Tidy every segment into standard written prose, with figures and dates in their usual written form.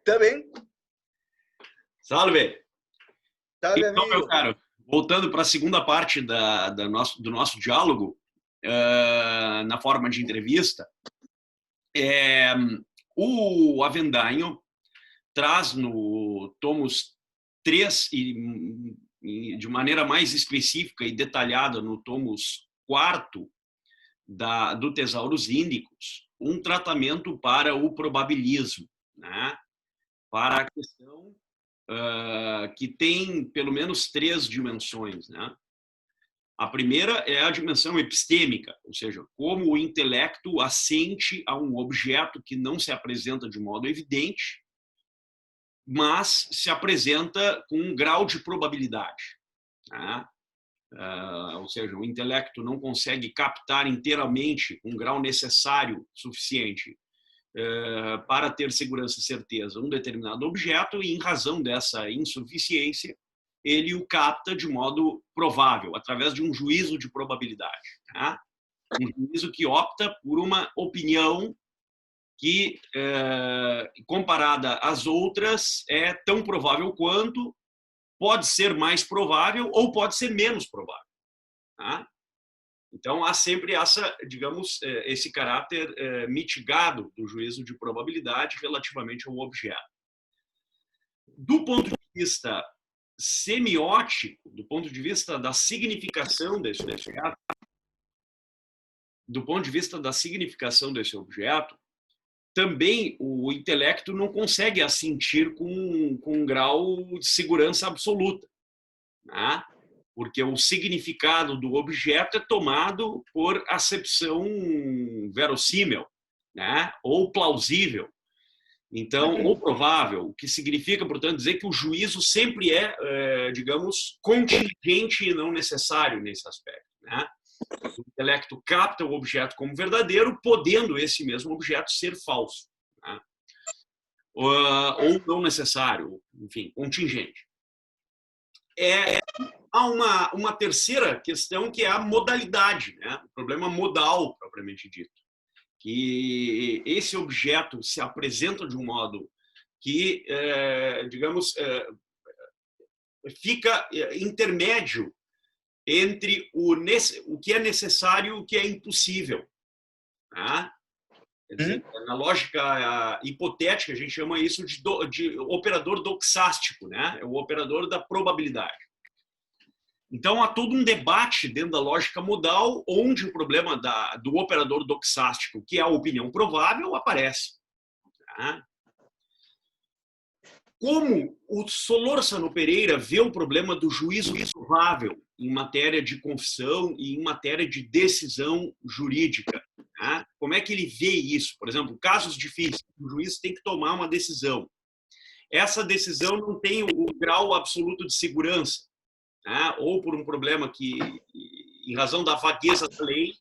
Tá bem? Salve! Salve, Então, amigo. meu caro, voltando para a segunda parte do nosso diálogo, na forma de entrevista, o Avendaño traz no tomos 3 e de maneira mais específica e detalhada no tomos 4 do Tesauros Índicos, um tratamento para o probabilismo, né? Para a questão que tem pelo menos 3 dimensões, né? A primeira é a dimensão epistêmica, ou seja, como o intelecto assente a um objeto que não se apresenta de modo evidente, mas se apresenta com um grau de probabilidade, né? Ou seja, o intelecto não consegue captar inteiramente um grau necessário, suficiente, para ter segurança e certeza um determinado objeto, e em razão dessa insuficiência, ele o capta de modo provável, através de um juízo de probabilidade, tá? Um juízo que opta por uma opinião que, comparada às outras, é tão provável quanto, pode ser mais provável ou pode ser menos provável, tá? Então, há sempre digamos, esse caráter mitigado do juízo de probabilidade relativamente ao objeto. Do ponto de vista semiótico, do ponto de vista da significação desse objeto, também o intelecto não consegue assentir com um grau de segurança absoluta, né? Porque o significado do objeto é tomado por acepção verossímil, né? Ou plausível, então, ou provável, o que significa, portanto, dizer que o juízo sempre digamos, contingente e não necessário nesse aspecto, né? O intelecto capta o objeto como verdadeiro, podendo esse mesmo objeto ser falso, né? Ou não necessário, enfim, contingente. Há uma terceira questão, que é a modalidade, né? O problema modal, propriamente dito, que esse objeto se apresenta de um modo que, digamos, fica intermédio entre o que é necessário e o que é impossível, né? Quer dizer, na lógica hipotética, a gente chama isso de operador doxástico, né? É o operador da probabilidade. Então, há todo um debate dentro da lógica modal, onde o problema do operador doxástico, que é a opinião provável, aparece, tá? Como o Solórzano Pereira vê o problema do juízo provável em matéria de confissão e em matéria de decisão jurídica, tá? Como é que ele vê isso? Por exemplo, casos difíceis, o juiz tem que tomar uma decisão. Essa decisão não tem o grau absoluto de segurança, né? Ou por um problema em razão da vagueza da lei,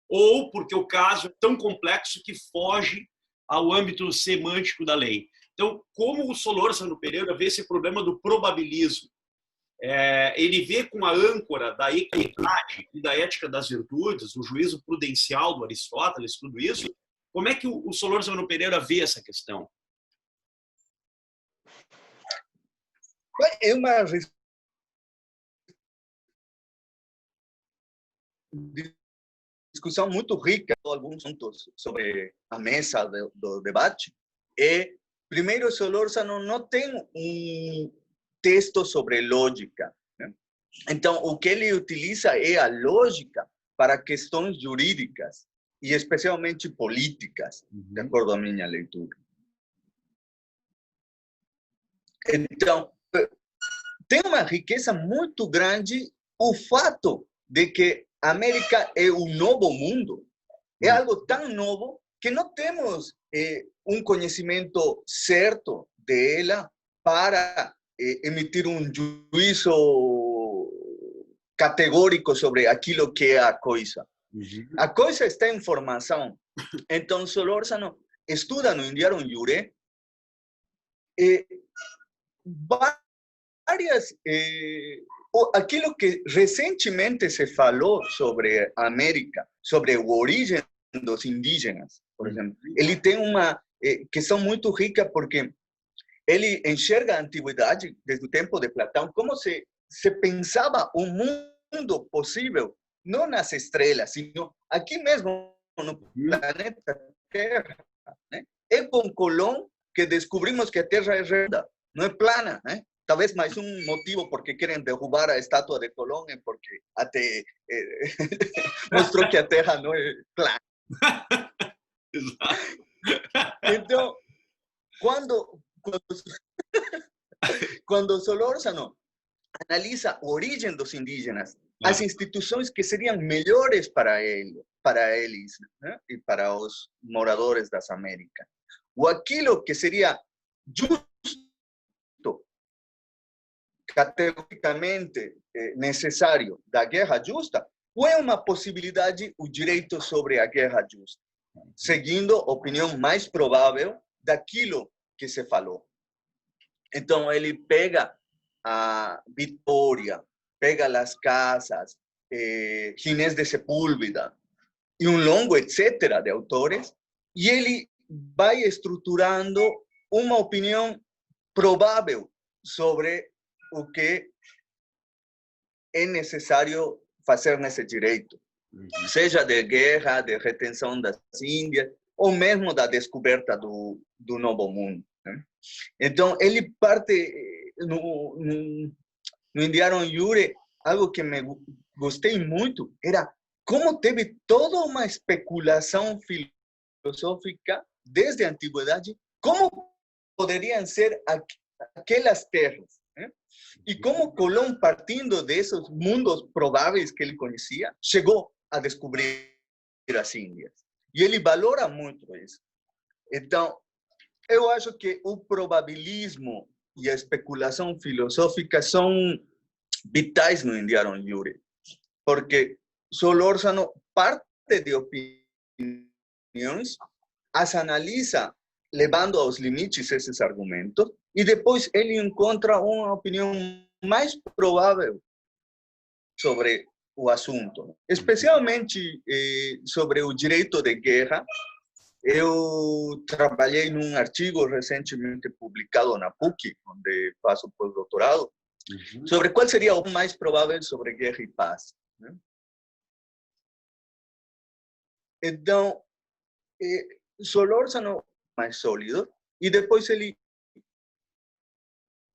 ou porque o caso é tão complexo que foge ao âmbito semântico da lei. Então, como o Solórzano Pereira vê esse problema do probabilismo? Ele vê com a âncora da equidade e da ética das virtudes, o juízo prudencial do Aristóteles, tudo isso. Como é que o Solórzano Pereira vê essa questão? É uma discussão muito rica, alguns pontos sobre a mesa do debate. Primeiro, Solórzano não tem um texto sobre lógica, né? Então, o que ele utiliza é a lógica para questões jurídicas e especialmente políticas, de acordo à minha leitura. Então, tem uma riqueza muito grande o fato de que a América é um novo mundo. É algo tão novo que não temos um conhecimento certo dela para emitir um juízo categórico sobre aquilo que é a coisa. A coisa está em formação. Então, Solórzano estuda no Indiarum Iure várias... aquilo que recentemente se falou sobre a América, sobre a origem dos indígenas, por exemplo, ele tem uma questão muito rica, porque Ele enxerga a antiguidade desde o tempo de Platão como se pensava um mundo possível, não nas estrelas, sino aqui mesmo no planeta Terra, né? É com Colón que descobrimos que a Terra é redonda, não é plana, né? Talvez mais um motivo porque querem derrubar a estátua de Colón é porque até mostrou que a Terra não é plana. Então, quando Solórzano analisa a origem dos indígenas, as instituições que seriam melhores para eles, né? E para os moradores das Américas, ou aquilo que seria justo, categoricamente necessário da guerra justa, ou é uma possibilidade o direito sobre a guerra justa, seguindo a opinião mais provável daquilo que se falou. Então, ele pega a Vitória, pega as casas, Ginés de Sepúlveda, e um longo etc. de autores, e ele vai estruturando uma opinião provável sobre o que é necessário fazer nesse direito, seja de guerra, de retenção das Índias, ou mesmo da descoberta do Novo Mundo, né? Então, ele parte no Indiano Jure, algo que me gostei muito, era como teve toda uma especulação filosófica desde a antiguidade, como poderiam ser aquelas terras, né? E como Colón, partindo desses mundos prováveis que ele conhecia, chegou a descobrir as Índias. E ele valora muito isso. Então, eu acho que o probabilismo e a especulação filosófica são vitais no Indiano Jure, porque Solórzano parte de opiniões, as analisa levando aos limites esses argumentos, e depois ele encontra uma opinião mais provável sobre o assunto, especialmente sobre o direito de guerra. Eu trabalhei num artigo recentemente publicado na PUC, onde faço pós-doutorado, sobre qual seria o mais provável sobre guerra e paz, né? Então, Solórzano mais sólido, e depois ele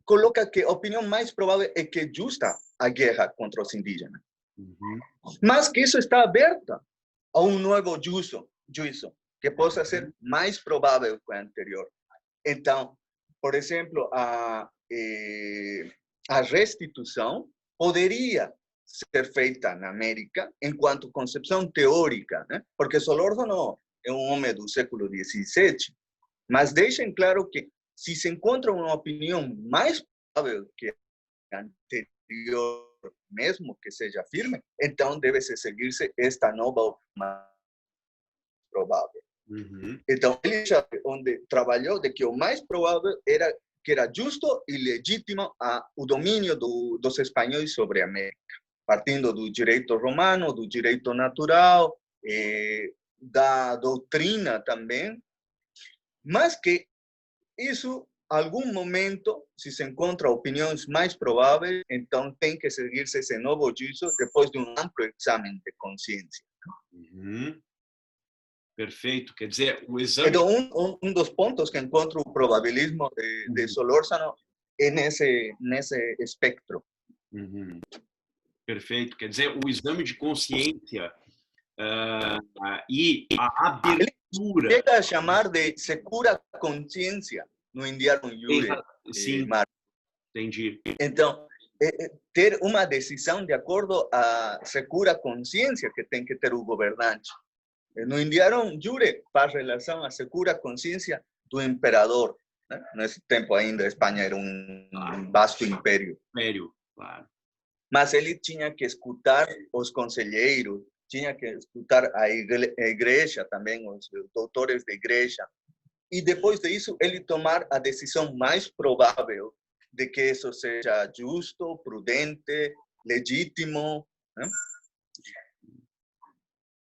coloca que a opinião mais provável é que é justa a guerra contra os indígenas, mas que isso está aberto a um novo juízo que possa ser mais provável que o anterior. Então, por exemplo, a restituição poderia ser feita na América enquanto concepção teórica, né? Porque Solórzano é um homem do século XVII, mas deixem claro que se se encontra uma opinião mais provável que a anterior, mesmo que seja firme, então deve-se seguir-se esta nova opinião provável. Então, ele já onde trabalhou de que o mais provável era que era justo e legítimo o domínio dos espanhóis sobre a América, partindo do direito romano, do direito natural, da doutrina também, mas que isso, algum momento, se se encontra opiniões mais prováveis, então tem que seguir-se esse novo juízo depois de um amplo exame de consciência. Perfeito. Quer dizer, o exame... Então, um dos pontos que encontro o probabilismo de Solórzano é nesse espectro. Perfeito. Quer dizer, o exame de consciência e a abertura... Ele chega a chamar de secura consciência no Indiano Jure. Sim, entendi. Então, ter uma decisão de acordo à secura consciência que tem que ter o governante. No Indiano Jure faz relação à secura consciência do imperador, né? Nesse tempo ainda a Espanha era um vasto império. Claro. Mas ele tinha que escutar os conselheiros, tinha que escutar a igreja também, os doutores da igreja, e depois disso ele tomar a decisão mais provável de que isso seja justo, prudente, legítimo, né?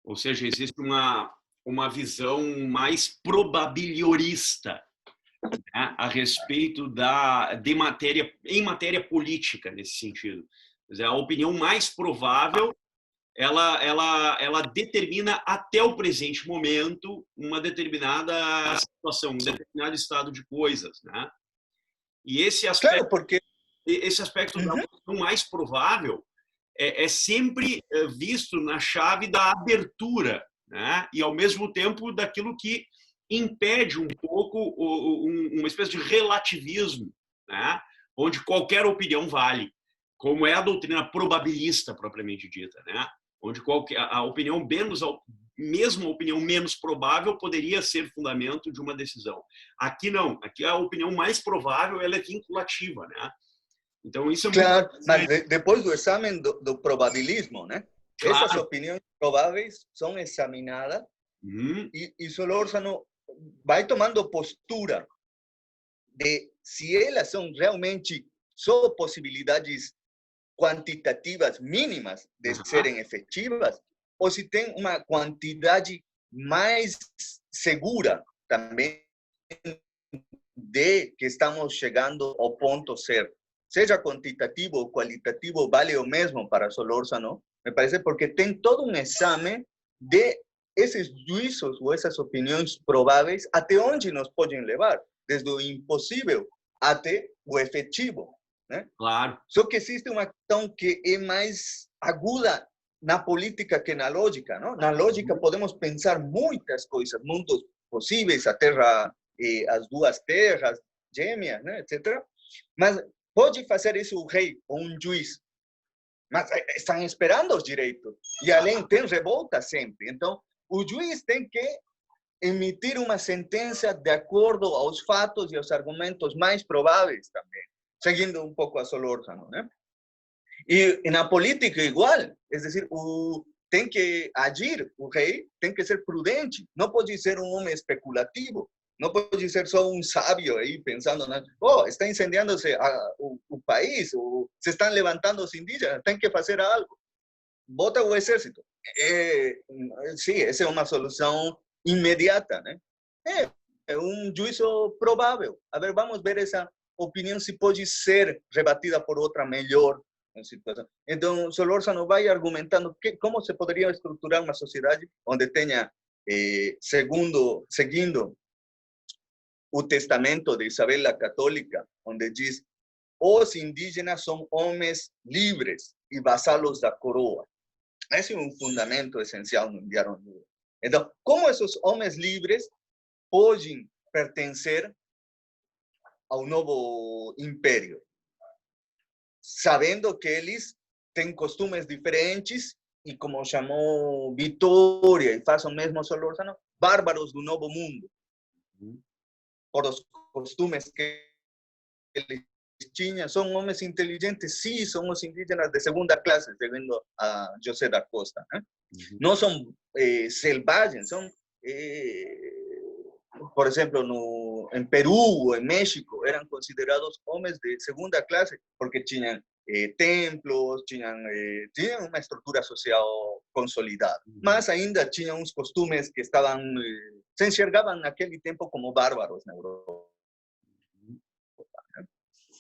Ou seja, existe uma visão mais probabiliorista né, a respeito em matéria política, nesse sentido. Quer dizer, a opinião mais provável, ela determina até o presente momento uma determinada situação, um determinado estado de coisas, né? E Claro, porque esse aspecto da opinião mais provável é sempre visto na chave da abertura, né? E, ao mesmo tempo, daquilo que impede um pouco uma espécie de relativismo, né? Onde qualquer opinião vale, como é a doutrina probabilista, propriamente dita, né? Onde a opinião mesmo a opinião menos provável poderia ser fundamento de uma decisão. Aqui não, aqui a opinião mais provável ela é vinculativa, né? Então, isso é muito claro, mas interessante. depois do exame do probabilismo, né? Essas Claro. opiniões prováveis são examinadas Uhum. e Solórzano vai tomando postura de se elas são realmente só possibilidades quantitativas mínimas de Uhum. serem efetivas, ou se tem uma quantidade mais segura também de que estamos chegando ao ponto certo. Seja quantitativo ou qualitativo, vale o mesmo para Solórzano, me parece, porque tem todo um exame de esses juízos ou essas opiniões prováveis até onde nos podem levar, desde o impossível até o efetivo, né? Claro. Só que existe uma questão que é mais aguda na política que na lógica, não? Na lógica podemos pensar muitas coisas, mundos possíveis, a Terra, as duas terras gêmeas, né, etc. Mas pode fazer isso o rei ou um juiz. Mas estão esperando os direitos. E além tem revolta sempre. Então, o juiz tem que emitir uma sentença de acordo aos fatos e aos argumentos mais prováveis também, seguindo um pouco a Solórzano, né? E na política igual, é decir, tem que agir, o rei tem que ser prudente, não pode ser um homem especulativo, não pode ser só um sábio aí pensando, está incendiando-se o país, ou se estão levantando os indígenas, tem que fazer algo, bota o exército. Sim, essa é uma solução imediata, né? É um juízo provável. A ver, vamos ver essa opinião se pode ser rebatida por outra melhor situação. Então, Solórzano vai argumentando como se poderia estruturar uma sociedade onde tenha, seguindo o testamento de Isabel la Católica, onde diz: os indígenas são homens livres e vasalos da coroa. Esse é um fundamento essencial no Diário Livre. Então, como esses homens livres podem pertencer ao novo império? Sabendo que eles têm costumes diferentes e, como chamou Vitória e faz o mesmo Solórzano, bárbaros do novo mundo, por os costumes que eles tinham. São homens inteligentes, sim, são os indígenas de segunda classe, segundo a José da Costa, né? Não são selvagens, são, por exemplo, em Peru ou em México, eram considerados homens de segunda classe, porque tinham templos, tinham uma estrutura social consolidada, mas ainda tinham uns costumes que estavam, se enxergavam naquele tempo como bárbaros na Europa.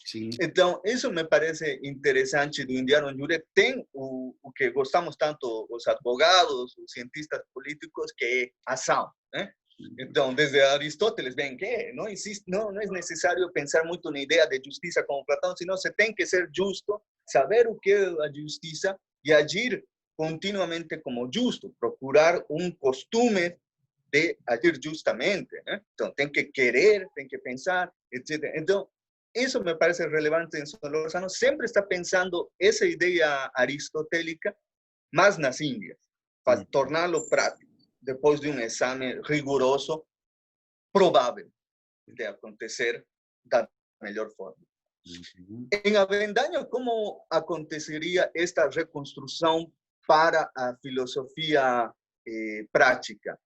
Sim. Então, isso me parece interessante do Indiano Jure. Tem o que gostamos tanto os advogados, os cientistas políticos, que é ação, né? Então, desde Aristóteles, vem que não é necessário pensar muito na ideia de justiça como Platão, senão você tem que ser justo, saber o que é a justiça e agir continuamente como justo, procurar um costume de agir justamente, né? Então, tem que querer, tem que pensar, etc. Então, isso me parece relevante em Solórzano. Sempre está pensando essa ideia aristotélica, mas nas Índias, para torná-lo prático, depois de um exame rigoroso, provável de acontecer da melhor forma. Em Avendaño, como aconteceria esta reconstrução para a filosofia prática,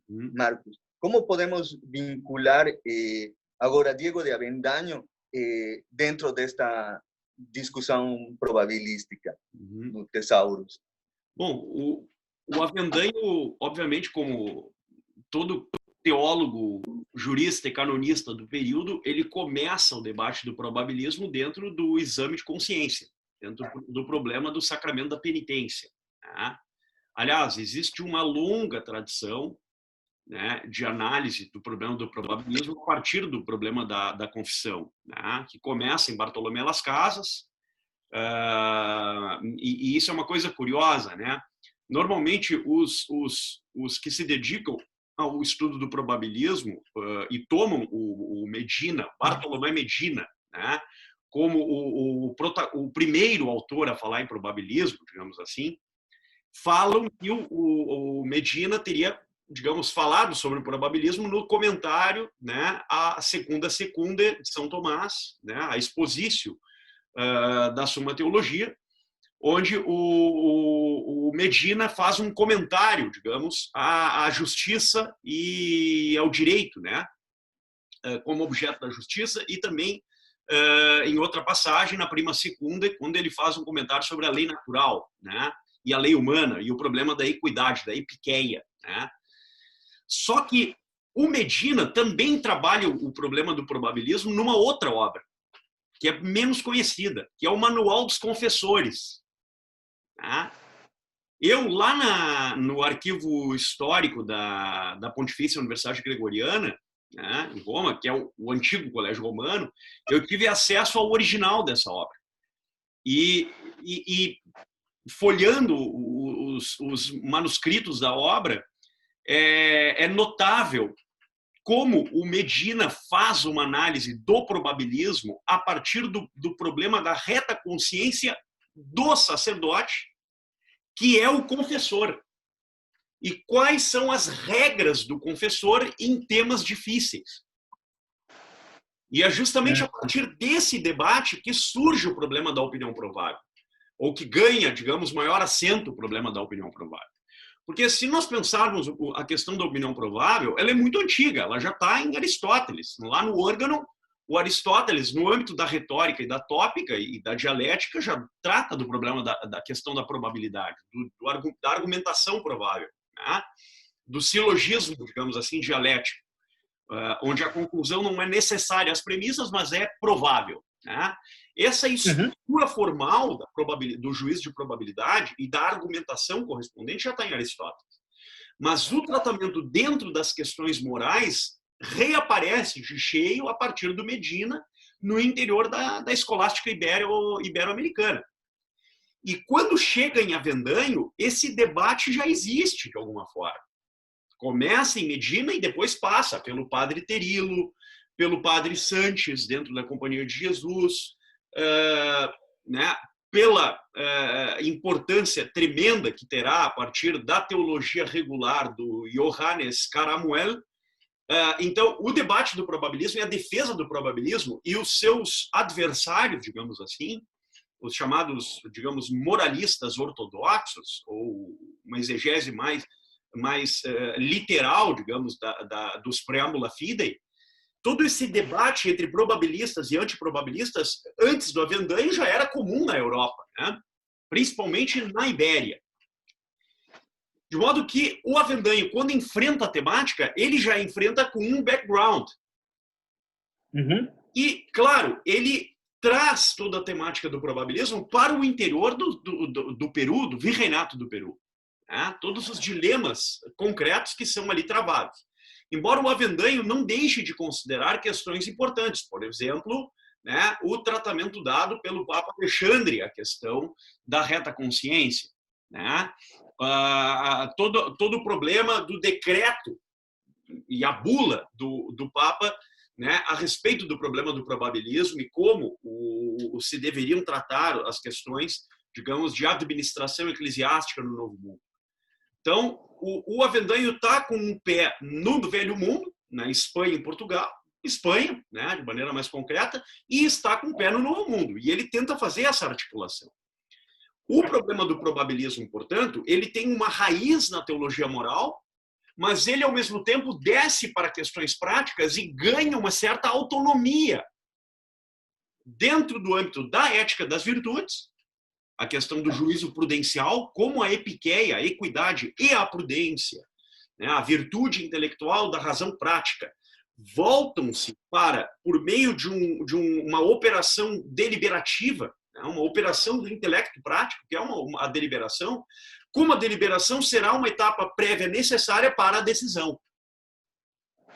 Marcos? Como podemos vincular agora Diego de Avendaño dentro desta discussão probabilística do Tesaurus? Bom, o Avendaño, obviamente, como todo teólogo, jurista e canonista do período, ele começa o debate do probabilismo dentro do exame de consciência, dentro do problema do sacramento da penitência. Né? Aliás, existe uma longa tradição, né, de análise do problema do probabilismo a partir do problema da confissão, né, que começa em Bartolomé Las Casas, e isso é uma coisa curiosa, né? Normalmente, os que se dedicam ao estudo do probabilismo e tomam o Medina, Bartolomé Medina, né, como o primeiro autor a falar em probabilismo, digamos assim, falam que o Medina teria, digamos, falado sobre o probabilismo no comentário, né, a Secunda de São Tomás, né, a Expositio da Summa Theologia, onde o Medina faz um comentário, digamos, à justiça e ao direito, né, como objeto da justiça, e também em outra passagem, na Prima Secunda, quando ele faz um comentário sobre a lei natural, né, e a lei humana, e o problema da equidade, da epiqueia, né. Só que o Medina também trabalha o problema do probabilismo numa outra obra, que é menos conhecida, que é o Manual dos Confessores. Tá? Eu, lá no arquivo histórico da Pontifícia Universidade Gregoriana, né, em Roma, que é o antigo Colégio Romano, eu tive acesso ao original dessa obra. E folheando os manuscritos da obra, é notável como o Medina faz uma análise do probabilismo a partir do problema da reta consciência do sacerdote, que é o confessor. E quais são as regras do confessor em temas difíceis. E é justamente a partir desse debate que surge o problema da opinião provável, ou que ganha, digamos, maior assento o problema da opinião provável. Porque se nós pensarmos a questão da opinião provável, ela é muito antiga, ela já está em Aristóteles. Lá no Órgano, o Aristóteles, no âmbito da retórica e da tópica e da dialética, já trata do problema da questão da probabilidade, da argumentação provável, né? Do silogismo, digamos assim, dialético, onde a conclusão não é necessária às premissas, mas é provável. Né? Essa estrutura formal do juízo de probabilidade e da argumentação correspondente já está em Aristóteles. Mas o tratamento dentro das questões morais reaparece de cheio a partir do Medina no interior da escolástica ibero-americana. E quando chega em Avendanho, esse debate já existe de alguma forma. Começa em Medina e depois passa pelo padre Terilo, pelo padre Sanches, dentro da Companhia de Jesus, né, pela importância tremenda que terá a partir da teologia regular do Johannes Caramuel. Então, o debate do probabilismo e a defesa do probabilismo e os seus adversários, digamos assim, os chamados, digamos, moralistas ortodoxos, ou uma exegese mais literal, digamos, dos preâmbula fidei, todo esse debate entre probabilistas e antiprobabilistas, antes do Avendanho, já era comum na Europa, né? Principalmente na Ibéria. De modo que o Avendanho, quando enfrenta a temática, ele já enfrenta com um background. E, claro, ele traz toda a temática do probabilismo para o interior do Peru, do virreinato do Peru. Né? Todos os dilemas concretos que são ali travados. Embora o Avendanho não deixe de considerar questões importantes, por exemplo, né, o tratamento dado pelo Papa Alexandre, a questão da reta consciência, né? Todo o problema do decreto e a bula do Papa, né, a respeito do problema do probabilismo e como se deveriam tratar as questões, digamos, de administração eclesiástica no Novo Mundo. Então, o Avendanho está com um pé no Velho Mundo, na Espanha e Portugal, Espanha, né, de maneira mais concreta, e está com um pé no Novo Mundo. E ele tenta fazer essa articulação. O problema do probabilismo, portanto, ele tem uma raiz na teologia moral, mas ele, ao mesmo tempo, desce para questões práticas e ganha uma certa autonomia dentro do âmbito da ética das virtudes, a questão do juízo prudencial, como a epiqueia, a equidade e a prudência né, a virtude intelectual da razão prática, voltam-se para, por meio de uma operação deliberativa, né, uma operação do intelecto prático, que é a deliberação, como a deliberação será uma etapa prévia necessária para a decisão.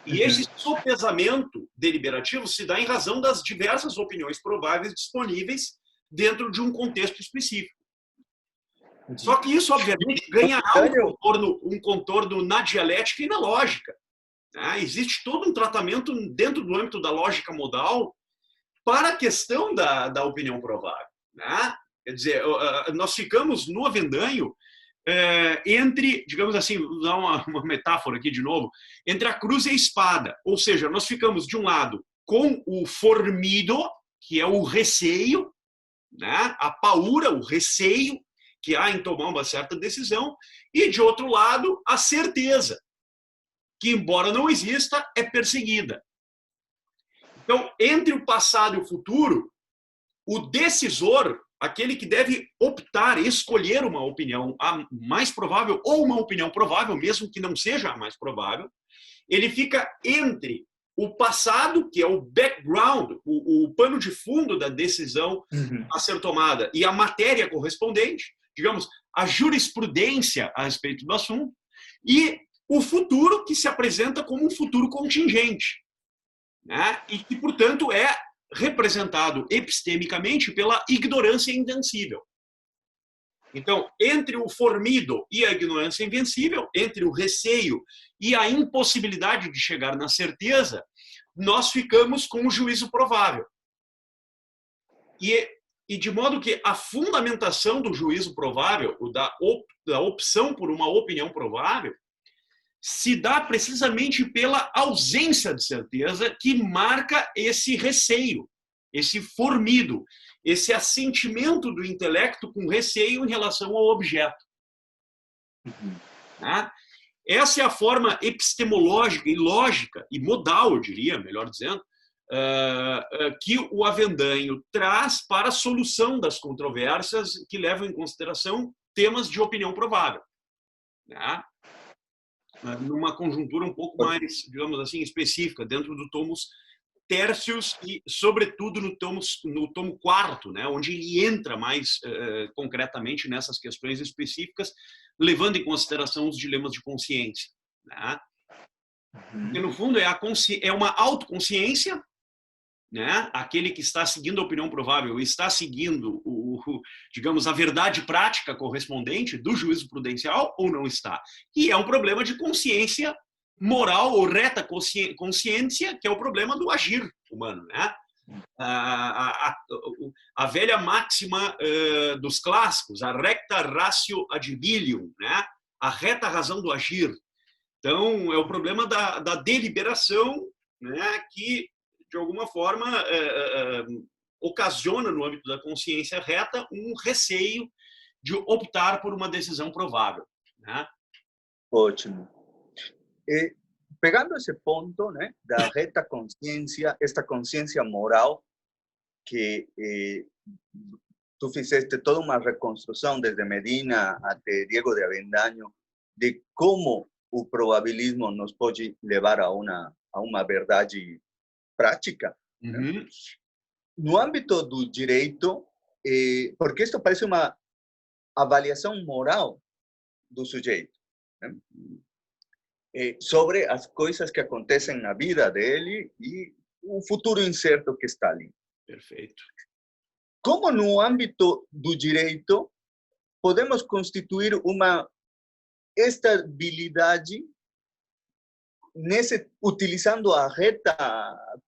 E esse sopesamento deliberativo se dá em razão das diversas opiniões prováveis disponíveis dentro de um contexto específico. Só que isso, obviamente, ganhará um contorno na dialética e na lógica. Existe todo um tratamento dentro do âmbito da lógica modal para a questão da opinião provável. Quer dizer, nós ficamos no avendanho entre, digamos assim, vou dar uma metáfora aqui de novo, entre a cruz e a espada. Ou seja, nós ficamos, de um lado, com o formido, que é o receio, né? A paura, o receio que há em tomar uma certa decisão, e, de outro lado, a certeza, que, embora não exista, é perseguida. Então, entre o passado e o futuro, o decisor, aquele que deve optar, escolher uma opinião a mais provável ou uma opinião provável, mesmo que não seja a mais provável, ele fica entre o passado, que é o background, o pano de fundo da decisão a ser tomada, e a matéria correspondente, digamos, a jurisprudência a respeito do assunto, e o futuro, que se apresenta como um futuro contingente, né? E que, portanto, é representado epistemicamente pela ignorância invencível. Então, entre o formido e a ignorância invencível, entre o receio e a impossibilidade de chegar na certeza, nós ficamos com o juízo provável. E de modo que a fundamentação do juízo provável, da opção por uma opinião provável, se dá precisamente pela ausência de certeza que marca esse receio, esse formido, esse assentimento do intelecto com receio em relação ao objeto. Essa é a forma epistemológica e lógica, e modal, eu diria, melhor dizendo, que o avendanho traz para a solução das controvérsias que levam em consideração temas de opinião provável, numa conjuntura um pouco mais, digamos assim, específica, dentro do tomos Tércios e, sobretudo, no tomo quarto, né, onde ele entra mais concretamente nessas questões específicas, levando em consideração os dilemas de consciência. Né? Porque, no fundo, é uma autoconsciência, né? Aquele que está seguindo a opinião provável está seguindo, digamos, a verdade prática correspondente do juízo prudencial ou não está. E é um problema de consciência moral ou reta consciência, que é o problema do agir humano, né? A velha máxima dos clássicos, a recta ratio agibilium, né? A reta razão do agir. Então, é o problema da deliberação, né? Que, de alguma forma, ocasiona, no âmbito da consciência reta, um receio de optar por uma decisão provável. Né? Ótimo. Pegando esse ponto, né, da reta consciência, esta consciência moral, que tu fizeste toda uma reconstrução desde Medina até Diego de Avendaño, de como o probabilismo nos pode levar a uma verdade prática. Né? No âmbito do direito, porque isto parece uma avaliação moral do sujeito, né? Sobre as coisas que acontecem na vida dele e o futuro incerto que está ali. Perfeito. Como no âmbito do direito podemos constituir uma estabilidade utilizando a reta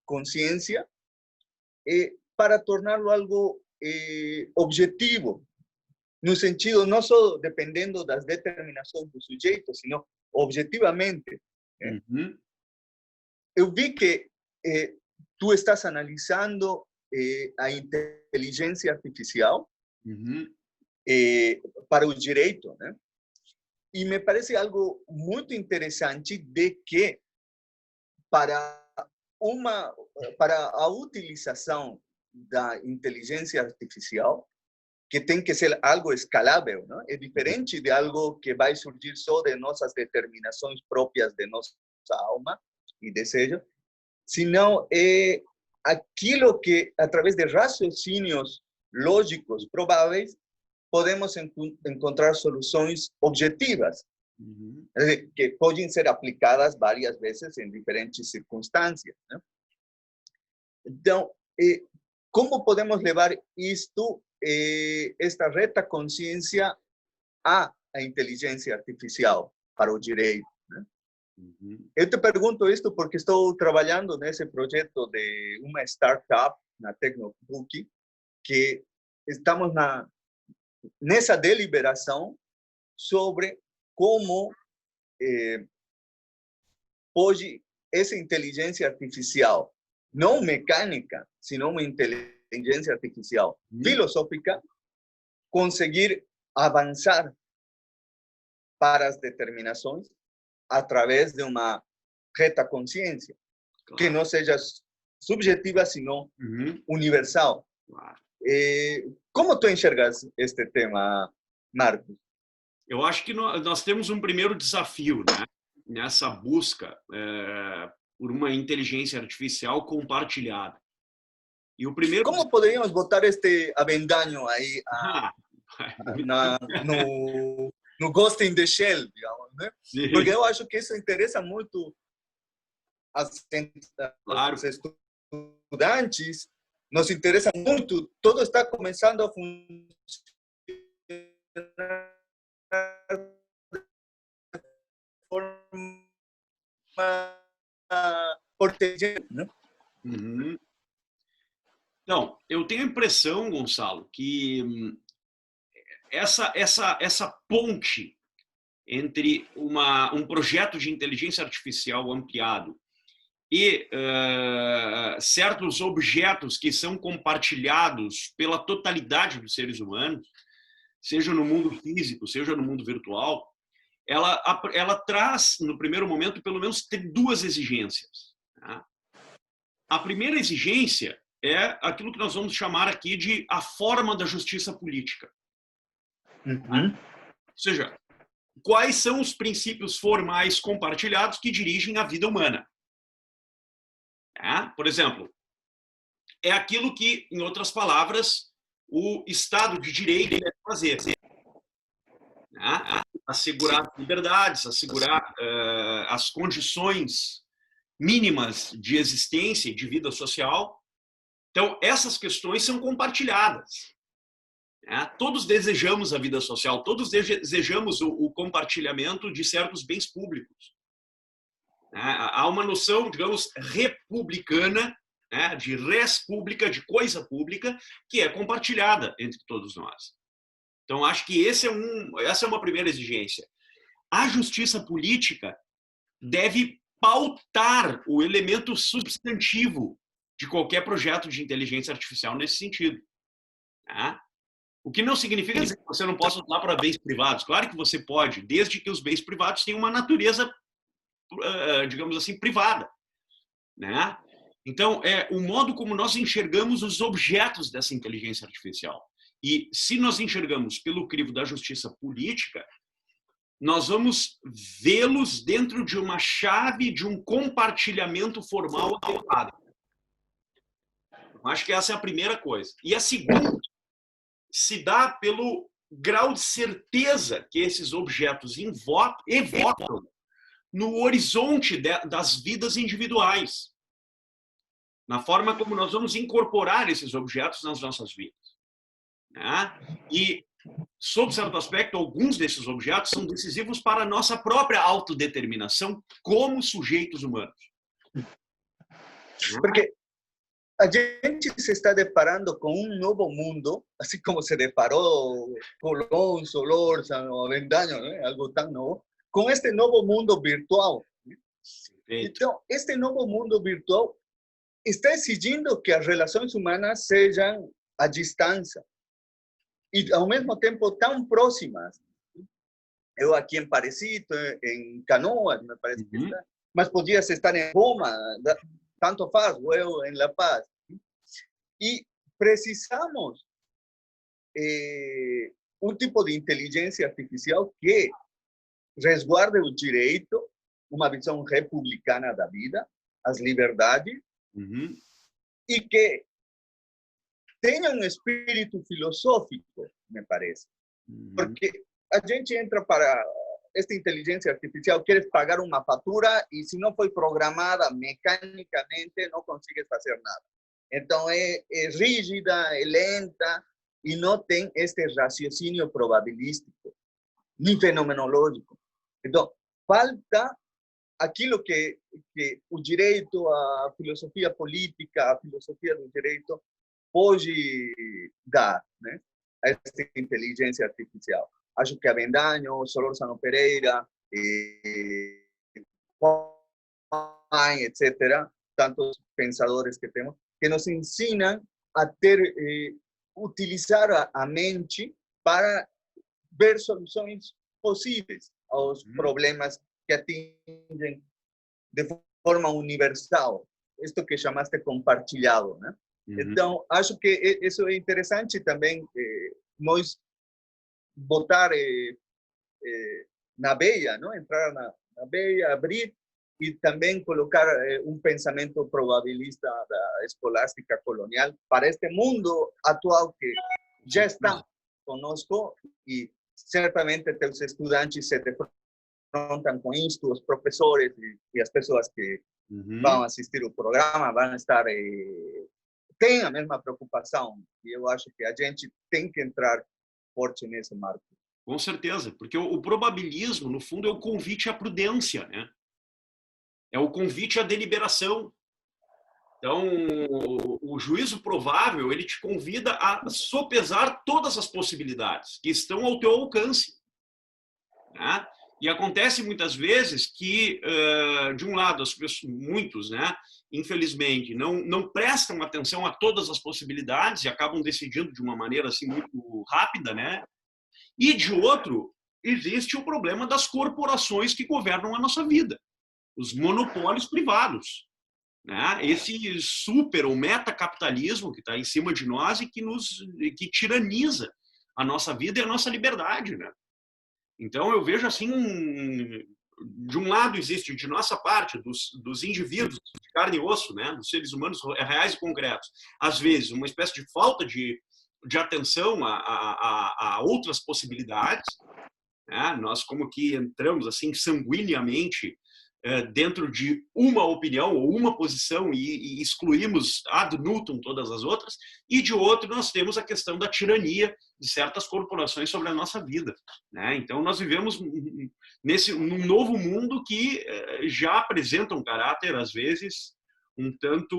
consciência para torná-lo algo objetivo, no sentido não só dependendo das determinações do sujeito, sino objetivamente. Eu vi que tu estás analisando a inteligência artificial para o direito, né? E me parece algo muito interessante de que para a utilização da inteligência artificial, que tem que ser algo escalável, não? É diferente de algo que vai surgir só de nossas determinações próprias de nossa alma e desejo, senão é aquilo que, através de raciocínios lógicos prováveis, podemos encontrar soluções objetivas, que podem ser aplicadas várias vezes em diferentes circunstâncias, né? Então, como podemos levar isto, esta reta consciência à inteligência artificial para o direito, né? Eu te pergunto isto porque estou trabalhando nesse projeto de uma startup na Tecnopuc, que estamos nessa deliberação sobre como pode essa inteligência artificial, não mecânica, sino uma inteligência artificial filosófica, conseguir avançar para as determinações através de uma reta consciência, que não seja subjetiva, sino universal. Como tu enxergas este tema, Marcos? Eu acho que nós temos um primeiro desafio, né, nessa busca por uma inteligência artificial compartilhada. E o primeiro... Como poderíamos botar este avendaño aí no Ghost in the Shell, digamos, né? Sim. Porque eu acho que isso interessa muito aos estudantes, nos interessa muito, todo está começando a funcionar de forma porteira, né? Então, eu tenho a impressão, Gonçalo, que essa ponte entre um projeto de inteligência artificial ampliado e certos objetos que são compartilhados pela totalidade dos seres humanos, seja no mundo físico, seja no mundo virtual, ela traz, no primeiro momento, pelo menos duas exigências. Tá? A primeira exigência é aquilo que nós vamos chamar aqui de a forma da justiça política. Ou seja, quais são os princípios formais compartilhados que dirigem a vida humana? Por exemplo, é aquilo que, em outras palavras, o Estado de Direito deve fazer. Assegurar liberdades, assegurar as condições mínimas de existência e de vida social. Então, essas questões são compartilhadas. Todos desejamos a vida social, todos desejamos o compartilhamento de certos bens públicos. Há uma noção, digamos, republicana, de res pública, de coisa pública, que é compartilhada entre todos nós. Então, acho que essa é uma primeira exigência. A justiça política deve pautar o elemento substantivo de qualquer projeto de inteligência artificial nesse sentido. O que não significa dizer que você não possa usar para bens privados. Claro que você pode, desde que os bens privados tenham uma natureza, digamos assim, privada. Então, é o modo como nós enxergamos os objetos dessa inteligência artificial. E se nós enxergamos pelo crivo da justiça política, nós vamos vê-los dentro de uma chave de um compartilhamento formal adequado. Eu acho que essa é a primeira coisa. E a segunda se dá pelo grau de certeza que esses objetos evocam no horizonte das vidas individuais, na forma como nós vamos incorporar esses objetos nas nossas vidas. E, sob certo aspecto, alguns desses objetos são decisivos para a nossa própria autodeterminação como sujeitos humanos. Porque a gente se está deparando com um novo mundo, assim como se deparou Colón, Solórzano, Avendaño, né? Algo tão novo, com este novo mundo virtual. Então, este novo mundo virtual está exigindo que as relações humanas sejam à distância e, ao mesmo tempo, tão próximas. Eu aqui em Parecito, em Canoas, me parece que está, mas podias estar em Roma, tanto faz, eu em La Paz. E precisamos um tipo de inteligência artificial que resguarde o direito, uma visão republicana da vida, as liberdades, e que tenha um espírito filosófico, me parece. Porque a gente entra para esta inteligência artificial, queres pagar uma fatura e se não foi programada mecanicamente, não consegues fazer nada. Então, é rígida, é lenta e não tem este raciocínio probabilístico, nem fenomenológico. Então, falta aquilo que o direito, a filosofia política, a filosofia do direito pode dar, né, a esta inteligência artificial. Acho que Avendaño, Solórzano Pereira, etc., tantos pensadores que temos, que nos ensinam a utilizar a mente para ver soluções possíveis aos problemas que atingem de forma universal. Isto que chamaste compartilhado, né? Então, acho que isso é interessante também, nós botar na veia, não? Entrar na veia, abrir e também colocar um pensamento probabilista da escolástica colonial para este mundo atual que já está conosco e certamente teus estudantes se defrontam com isto, os professores e as pessoas que vão assistir o programa vão estar têm a mesma preocupação e eu acho que a gente tem que entrar forte nesse marco. Com certeza, porque o probabilismo, no fundo, é o convite à prudência, né? É o convite à deliberação. Então, o juízo provável, ele te convida a sopesar todas as possibilidades que estão ao teu alcance, né? E acontece muitas vezes que, de um lado, as pessoas, muitos, né, infelizmente, não prestam atenção a todas as possibilidades e acabam decidindo de uma maneira assim muito rápida, né? E de outro, existe o problema das corporações que governam a nossa vida, os monopólios privados, né? Esse super ou metacapitalismo que está em cima de nós e que tiraniza a nossa vida e a nossa liberdade, né? Então, eu vejo assim, de um lado existe, de nossa parte, dos indivíduos de carne e osso, né, dos seres humanos reais e concretos, às vezes, uma espécie de falta de atenção a outras possibilidades, né? Nós como que entramos assim sanguineamente dentro de uma opinião ou uma posição e excluímos ad nutum todas as outras, e de outro nós temos a questão da tirania de certas corporações sobre a nossa vida, né? Então nós vivemos num novo mundo que já apresenta um caráter, às vezes, um tanto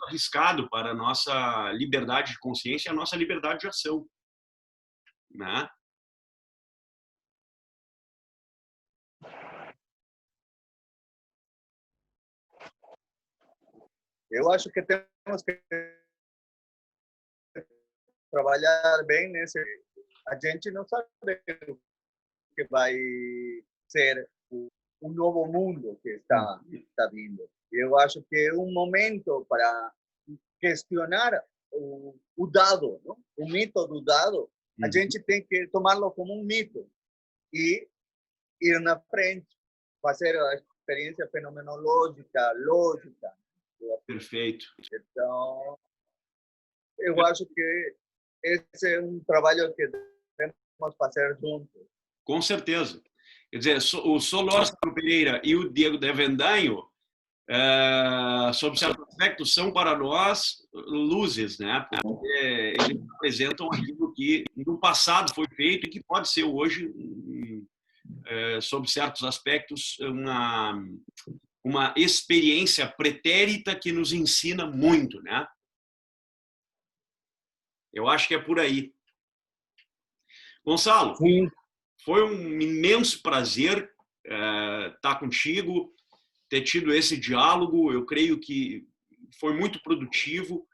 arriscado para a nossa liberdade de consciência e a nossa liberdade de ação, né? Eu acho que temos que trabalhar bem nesse. A gente não sabe o que vai ser o novo mundo que está vindo. Eu acho que é um momento para questionar o dado, não? O mito do dado. A gente tem que tomá-lo como um mito e ir na frente, fazer a experiência fenomenológica, lógica. Perfeito. Então, eu acho que esse é um trabalho que devemos fazer juntos. Com certeza. Quer dizer, o Solórzano Pereira e o Diego de Avendaño, sob certo aspecto, são para nós luzes, né? Porque eles apresentam aquilo que no passado foi feito e que pode ser hoje, sob certos aspectos, uma experiência pretérita que nos ensina muito, né? Eu acho que é por aí. Gonçalo, sim, foi um imenso prazer estar contigo, ter tido esse diálogo. Eu creio que foi muito produtivo,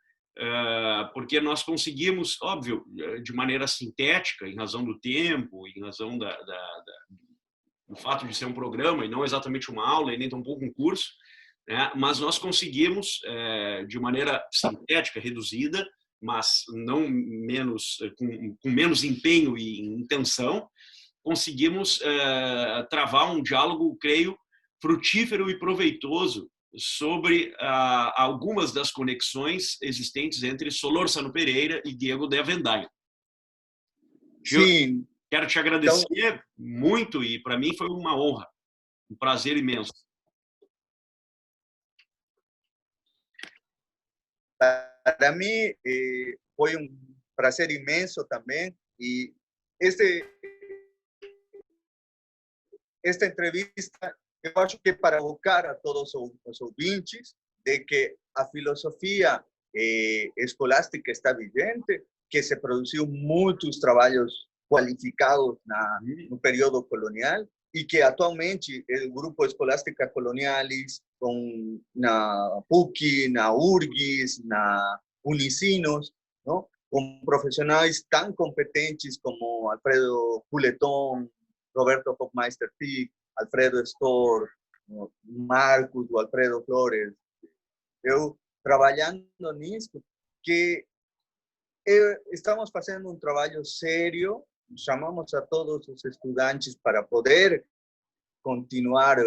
porque nós conseguimos, óbvio, de maneira sintética, em razão do tempo, em razão do fato de ser um programa e não exatamente uma aula e nem tampouco um curso, né? Mas nós conseguimos, de maneira sintética, reduzida, mas não menos, com menos empenho e intenção, conseguimos travar um diálogo, creio, frutífero e proveitoso sobre algumas das conexões existentes entre Solórzano Pereira e Diego de Avendaño. Sim. Quero te agradecer muito e para mim foi uma honra, um prazer imenso. Para mim foi um prazer imenso também e esta entrevista eu acho que para evocar a todos os ouvintes de que a filosofia escolástica está vigente, que se produziu muitos trabalhos qualificados no período colonial e que atualmente o grupo Escolástica Colonialis, na PUC, na URGS, na Unicinos, não? Com profissionais tão competentes como Alfredo Culetón, Roberto Hofmeister-Pick, Alfredo Storr, Marcos, o Alfredo Flores. Eu trabalhando nisso, que estamos fazendo um trabalho sério, chamamos a todos os estudantes para poder continuar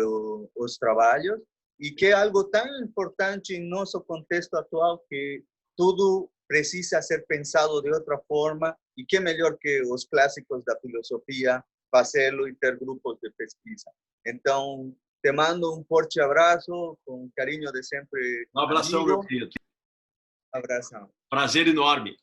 os trabalhos, e que é algo tão importante em nosso contexto atual que tudo precisa ser pensado de outra forma, e que melhor que os clássicos da filosofia fazê-lo e ter grupos de pesquisa. Então, te mando um forte abraço, com carinho de sempre. Um abração, amigo. meu querido. Abração. Prazer enorme.